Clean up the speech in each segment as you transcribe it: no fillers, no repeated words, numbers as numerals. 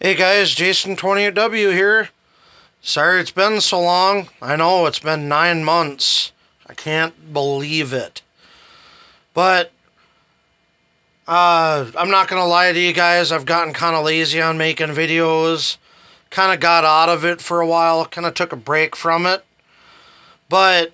Hey guys, Jason 28W here. Sorry it's been so long. I know it's been 9 months. I can't believe it. But I'm not gonna lie to you guys. I've gotten kind of lazy on making videos. Kind of got out of it for a while. Kind of took a break from it. But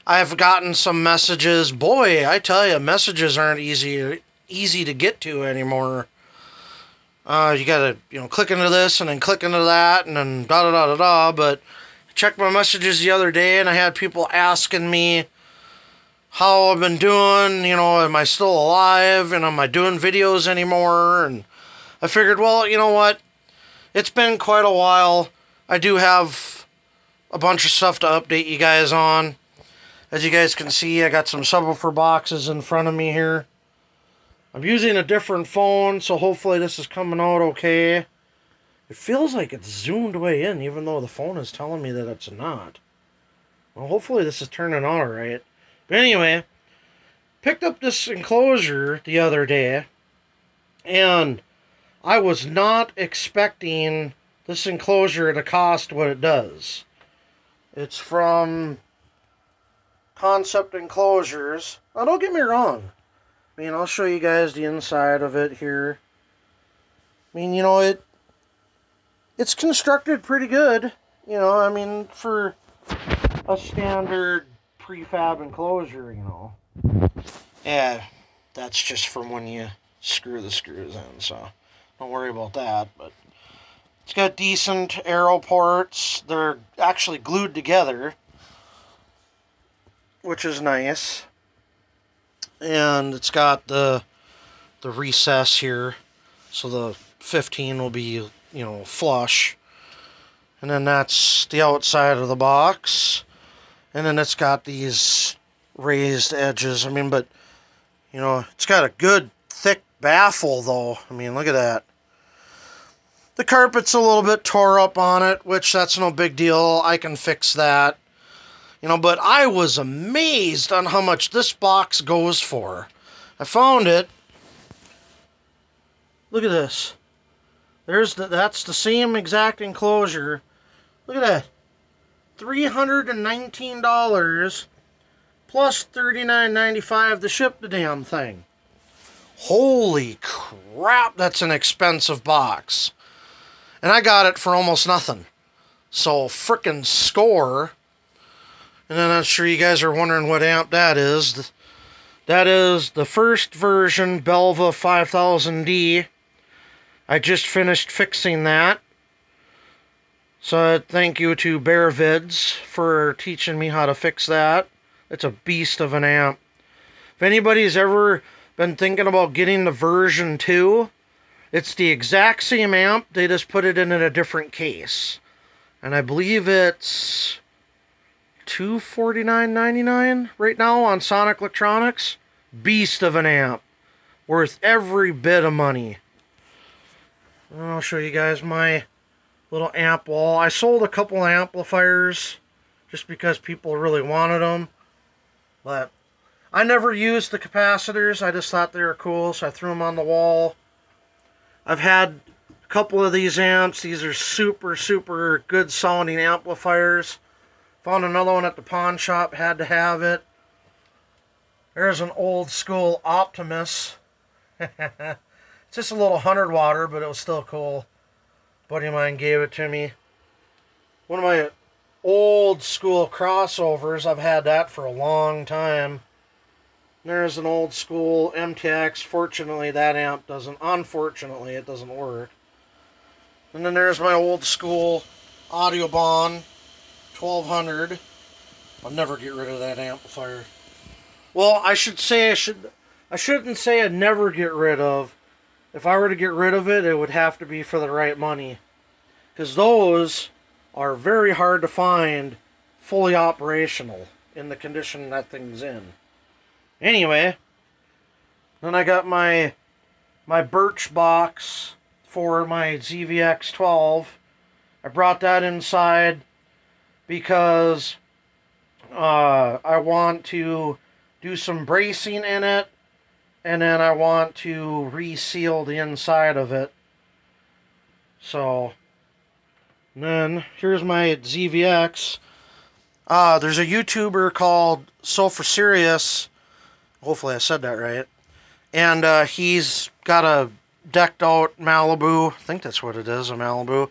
I've gotten some messages. Boy, I tell you, messages aren't easy to get to anymore. You gotta, click into this and then click into that and then da da da da da. But I checked my messages the other day and I had people asking me how I've been doing. Am I still alive? And am I doing videos anymore? And I figured, well, you know what? It's been quite a while. I do have a bunch of stuff to update you guys on. As you guys can see, I got some subwoofer boxes in front of me here. I'm using a different phone, so hopefully this is coming out okay. It feels like it's zoomed way in, even though the phone is telling me that it's not. Well, hopefully this is turning out alright. But anyway, picked up this enclosure the other day, and I was not expecting this enclosure to cost what it does. It's from Concept Enclosures. Now, don't get me wrong. I'll show you guys the inside of it here. It's constructed pretty good. For a standard prefab enclosure, Yeah, that's just from when you screw the screws in, so don't worry about that. But it's got decent arrow ports. They're actually glued together, which is nice. And it's got the recess here, so the 15 will be, flush. And then that's the outside of the box. And then it's got these raised edges. But, it's got a good thick baffle, though. Look at that. The carpet's a little bit tore up on it, which that's no big deal. I can fix that. But I was amazed on how much this box goes for. I found it. Look at this. That's the same exact enclosure. Look at that. $319 plus $39.95 to ship the damn thing. Holy crap, that's an expensive box. And I got it for almost nothing. So frickin' score. And then I'm sure you guys are wondering what amp that is. That is the first version Belva 5000D. I just finished fixing that. So thank you to Bear Vids for teaching me how to fix that. It's a beast of an amp. If anybody's ever been thinking about getting the version 2, it's the exact same amp. They just put it in a different case. And I believe it's $249.99 right now on Sonic Electronics. Beast of an amp. Worth every bit of money. And I'll show you guys my little amp wall. I sold a couple amplifiers just because people really wanted them. But I never used the capacitors. I just thought they were cool, so I threw them on the wall. I've had a couple of these amps. These are super, super good sounding amplifiers. Found another one at the pawn shop, had to have it. There's an old school Optimus. It's just a little 100 watter, but it was still cool. A buddy of mine gave it to me. One of my old school crossovers, I've had that for a long time. There's an old school MTX. Fortunately, that amp doesn't, unfortunately, it doesn't work. And then there's my old school Audioban 1200. I'll never get rid of that amplifier. Well, I shouldn't say I'd never get rid of. If I were to get rid of it, it would have to be for the right money. Because those are very hard to find fully operational in the condition that thing's in. Anyway, then I got my birch box for my ZVX12. I brought that inside because I want to do some bracing in it, and then I want to reseal the inside of it So, and then here's my ZVX. There's a YouTuber called So For Serious. Hopefully I said that right. And he's got a decked out Malibu. I think that's what it is, a Malibu.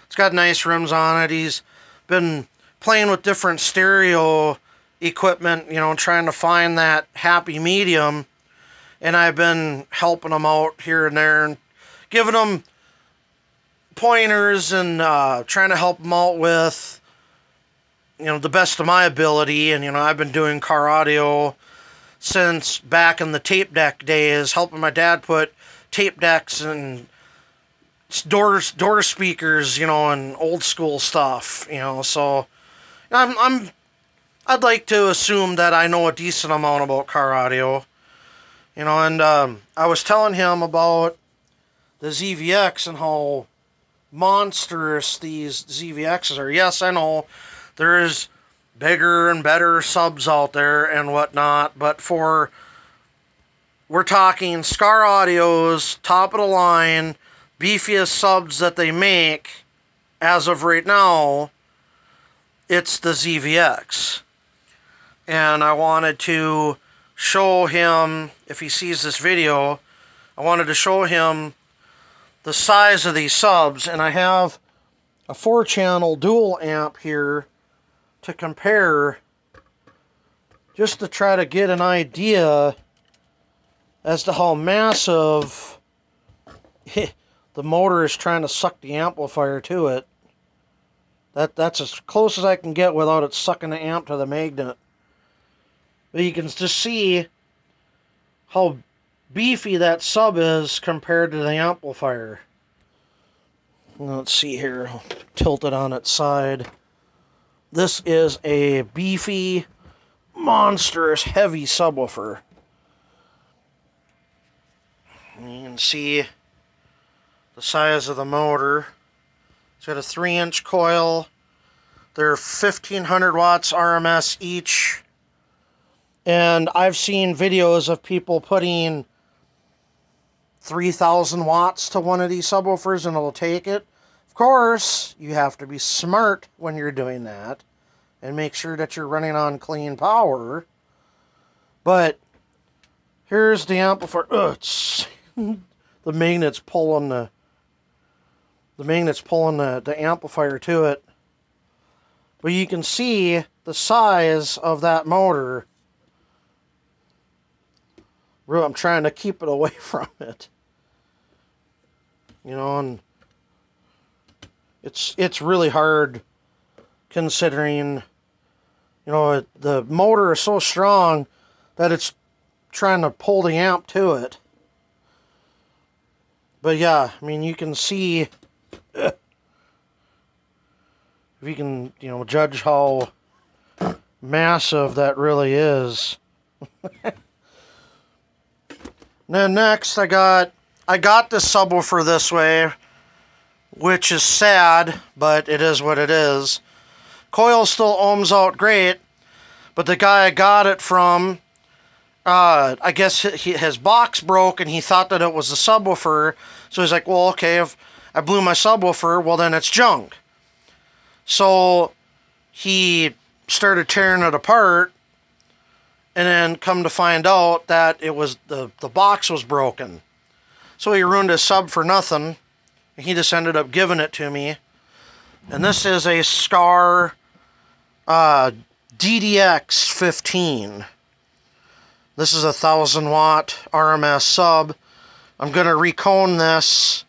It's got nice rims on it. He's been playing with different stereo equipment, trying to find that happy medium. And I've been helping him out here and there and giving him pointers and trying to help him out with, the best of my ability. And, I've been doing car audio since back in the tape deck days, helping my dad put tape decks and door speakers, and old school stuff, So I'd like to assume that I know a decent amount about car audio, And I was telling him about the ZVX and how monstrous these ZVXs are. Yes, I know there's bigger and better subs out there and whatnot, but we're talking Scar Audio's top of the line, beefiest subs that they make as of right now, it's the ZVX. And I wanted to show him, if he sees this video, I wanted to show him the size of these subs. And I have a 4-channel dual amp here to compare, just to try to get an idea as to how massive the motor is trying to suck the amplifier to it. That's as close as I can get without it sucking the amp to the magnet. But you can just see how beefy that sub is compared to the amplifier. Let's see here. I'll tilt it on its side. This is a beefy, monstrous, heavy subwoofer. And you can see the size of the motor. It's got a 3-inch coil. They're 1500 watts RMS each. And I've seen videos of people putting 3000 watts to one of these subwoofers and it'll take it. Of course, you have to be smart when you're doing that and make sure that you're running on clean power. But here's the amplifier. It's the magnet's pulling the amplifier to it. But you can see the size of that motor. I'm trying to keep it away from it. And it's really hard considering, the motor is so strong that it's trying to pull the amp to it. But yeah, you can see, if you can, judge how massive that really is. Then next, I got this subwoofer this way, which is sad, but it is what it is. Coil still ohms out great, but the guy I got it from, I guess his box broke and he thought that it was the subwoofer. So he's like, well, okay, if I blew my subwoofer, well, then it's junk. So he started tearing it apart, and then come to find out that it was the box was broken. So he ruined his sub for nothing. He just ended up giving it to me. And this is a Scar DDX 15. This is a 1000 watt RMS sub. I'm going to recon this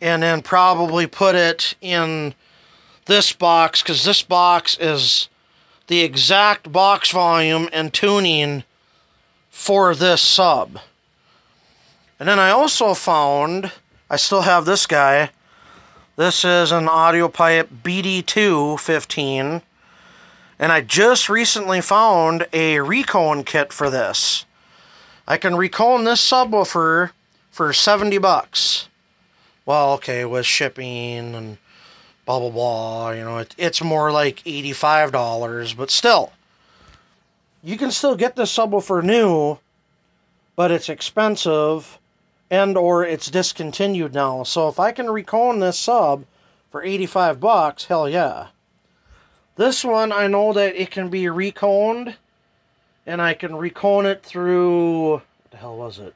and then probably put it in this box, because this box is the exact box volume and tuning for this sub. And then I also found, I still have this guy. This is an AudioPipe BD2 15. And I just recently found a recon kit for this. I can recon this subwoofer for $70. Well, okay, with shipping and blah, blah, blah. It's more like $85, but still. You can still get this subwoofer new, but it's expensive. and or it's discontinued now. So if I can recone this sub for 85 bucks, hell yeah. This one, I know that it can be reconed, and I can recone it through, what the hell was it?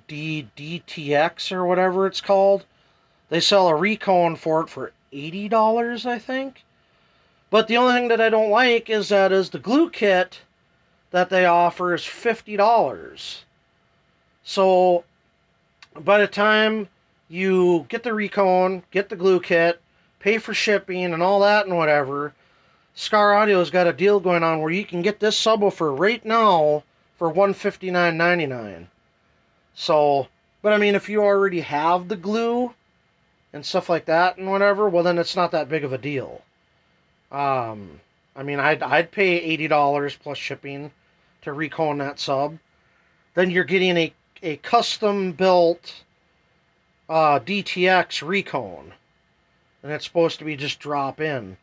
DTX or whatever it's called. They sell a recone for it for $80, I think. But the only thing that I don't like is the glue kit that they offer is $50. So by the time you get the recone, get the glue kit, pay for shipping and all that and whatever, Scar Audio's got a deal going on where you can get this subwoofer right now for $159.99. So, but I mean, if you already have the glue and stuff like that and whatever, well then it's not that big of a deal. I mean, I'd pay $80 plus shipping to recone that sub. Then you're getting a custom built DTX recone, and it's supposed to be just drop in.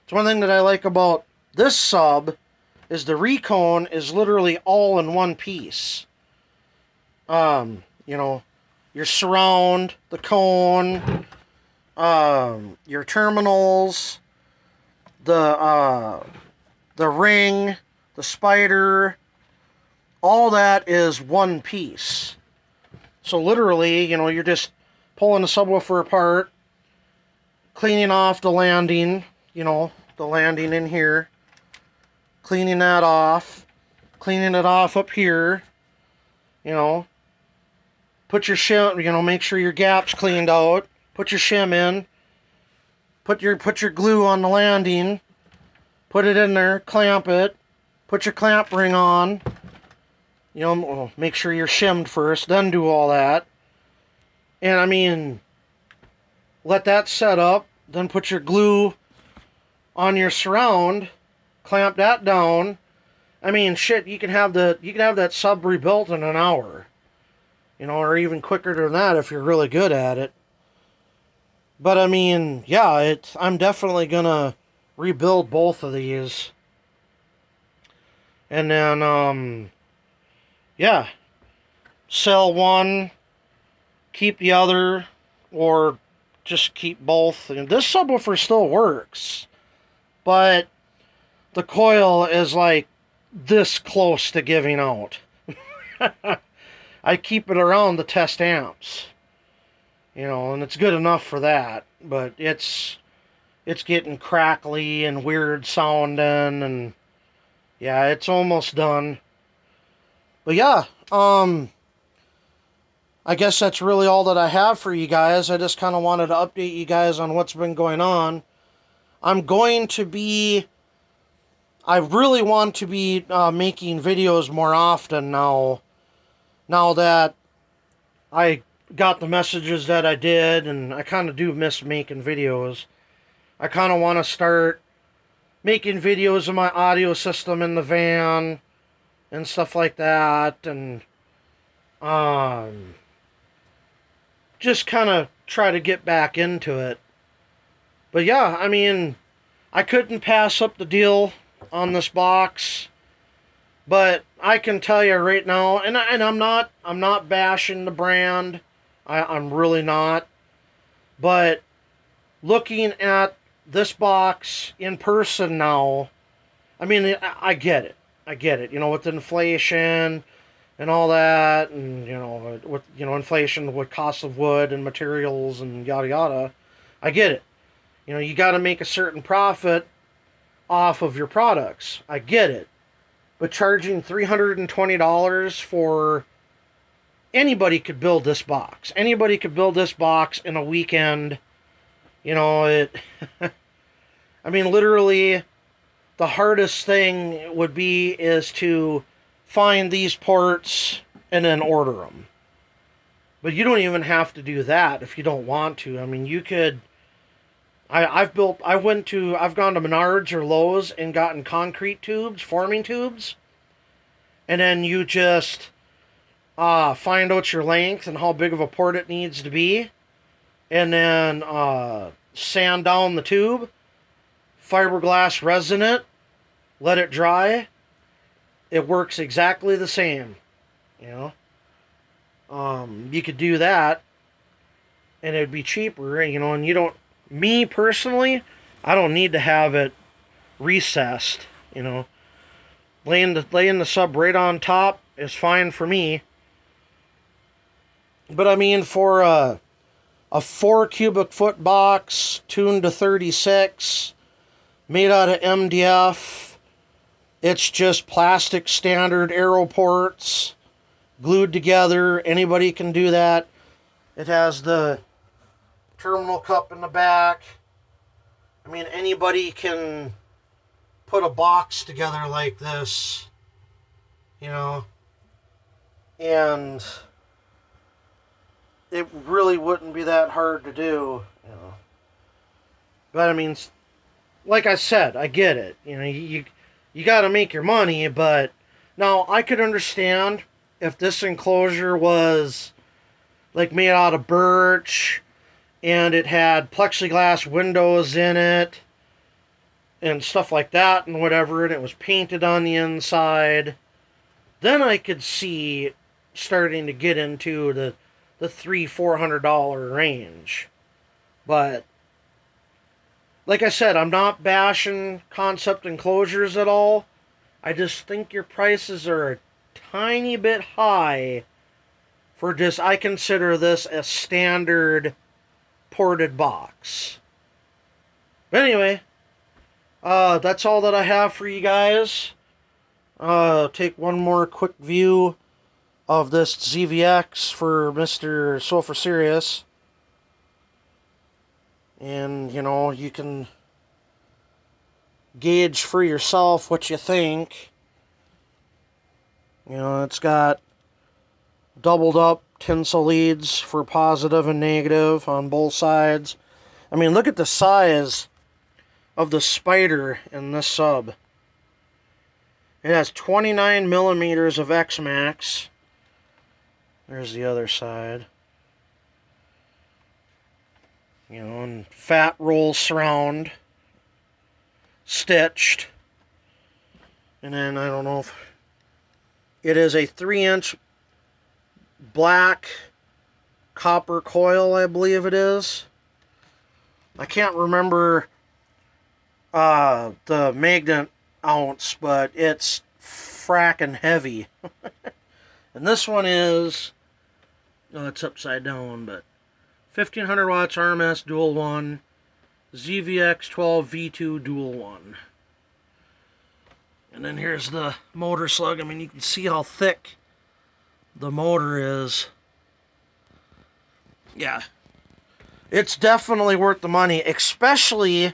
It's one thing that I like about this sub is the recone is literally all in one piece. You know, your surround, the cone, your terminals, the ring, the spider, all that is one piece. So literally, you know, you're just pulling the subwoofer apart, cleaning off the landing, you know, the landing in here, cleaning that off, cleaning it off up here, you know, put your shim, you know, make sure your gap's cleaned out, put your shim in, put your glue on the landing, put it in there, clamp it, put your clamp ring on, you know, make sure you're shimmed first, then do all that. And I mean, let that set up, then put your glue on your surround, clamp that down. I mean, shit, you can have that sub rebuilt in an hour. You know, or even quicker than that if you're really good at it. But I mean, yeah, I'm definitely gonna rebuild both of these. And then yeah, sell one, keep the other, or just keep both. And this subwoofer still works, but the coil is like this close to giving out. I keep it around the test amps, you know, and it's good enough for that, but it's getting crackly and weird sounding, and yeah, it's almost done. But yeah, I guess that's really all that I have for you guys. I just kind of wanted to update you guys on what's been going on. I really want to be making videos more often now that I got the messages that I did, and I kind of do miss making videos. I kind of want to start making videos of my audio system in the van and stuff like that, and just kind of try to get back into it. But yeah, I mean, I couldn't pass up the deal on this box. But I can tell you right now, and I'm not bashing the brand. I'm really not. But looking at this box in person now, I mean, I get it. I get it. You know, with inflation and all that, and you know, with inflation with cost of wood and materials and yada yada, I get it. You know, you got to make a certain profit off of your products. I get it. But charging $320 for anybody could build this box. Anybody could build this box in a weekend. You know, I mean, literally, the hardest thing is to find these parts and then order them. But you don't even have to do that if you don't want to. I mean, you could. I've gone to Menards or Lowe's and gotten concrete tubes, forming tubes, and then you just find out your length and how big of a port it needs to be, and then sand down the tube, fiberglass resin it, let it dry. It works exactly the same, you know. You could do that, and it'd be cheaper, you know. And you don't, me personally, I don't need to have it recessed, you know. Laying the sub right on top is fine for me. But I mean, for a 4 cubic foot box tuned to 36, made out of MDF, it's just plastic standard arrow ports glued together. Anybody can do that. It has the terminal cup in the back. I mean, anybody can put a box together like this, you know, and it really wouldn't be that hard to do, you know. But I mean, like I said, I get it. You know, you got to make your money, but now I could understand if this enclosure was like made out of birch and it had plexiglass windows in it and stuff like that and whatever, and it was painted on the inside, then I could see starting to get into the $300-400 range. But like I said, I'm not bashing concept enclosures at all. I just think your prices are a tiny bit high for just, I consider this a standard ported box. But anyway, that's all that I have for you guys. Take one more quick view of this ZVX for Mr. Sulfur Serious. And, you know, you can gauge for yourself what you think. You know, it's got doubled up tinsel leads for positive and negative on both sides. I mean, look at the size of the spider in this sub. It has 29 millimeters of X-Max. There's the other side. You know, and fat roll surround. Stitched. And then, I don't know if... It is a 3-inch black copper coil, I believe it is. I can't remember the magnet ounce, but it's frackin' heavy. And this one is... Oh, it's upside down, but 1500 watts RMS dual 1, ZVX 12 V2 dual 1. And then here's the motor slug. I mean, you can see how thick the motor is. Yeah. It's definitely worth the money, especially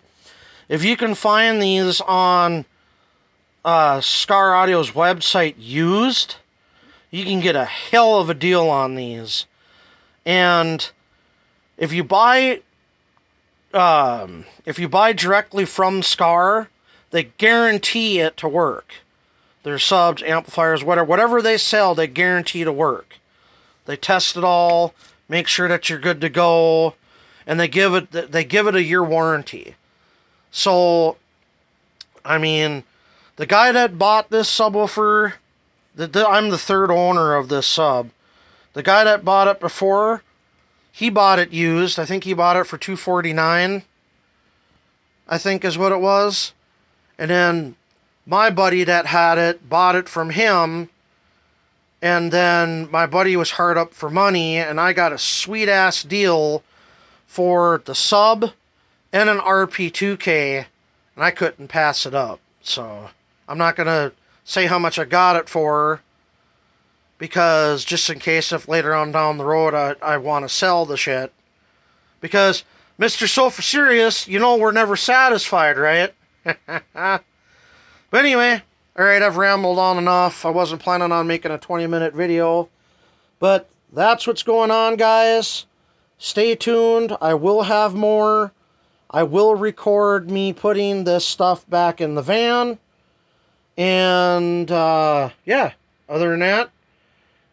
if you can find these on Scar Audio's website used. You can get a hell of a deal on these. And if you buy directly from Scar, they guarantee it to work. Their subs, amplifiers, whatever they sell, they guarantee to work. They test it all, make sure that you're good to go, and they give it a year warranty. So, I mean, the guy that bought this subwoofer, I'm the third owner of this sub. The guy that bought it before, he bought it used. I think he bought it for $249. I think is what it was. And then my buddy that had it bought it from him. And then my buddy was hard up for money, and I got a sweet ass deal for the sub and an RP2K, and I couldn't pass it up. So I'm not gonna say how much I got it for, because just in case if later on down the road I want to sell the shit. Because Mr. Sulfur Serious, you know we're never satisfied, right? But anyway, alright, I've rambled on enough. I wasn't planning on making a 20-minute video. But that's what's going on, guys. Stay tuned. I will have more. I will record me putting this stuff back in the van. And, yeah, other than that,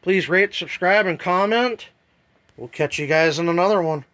please rate, subscribe, and comment. We'll catch you guys in another one.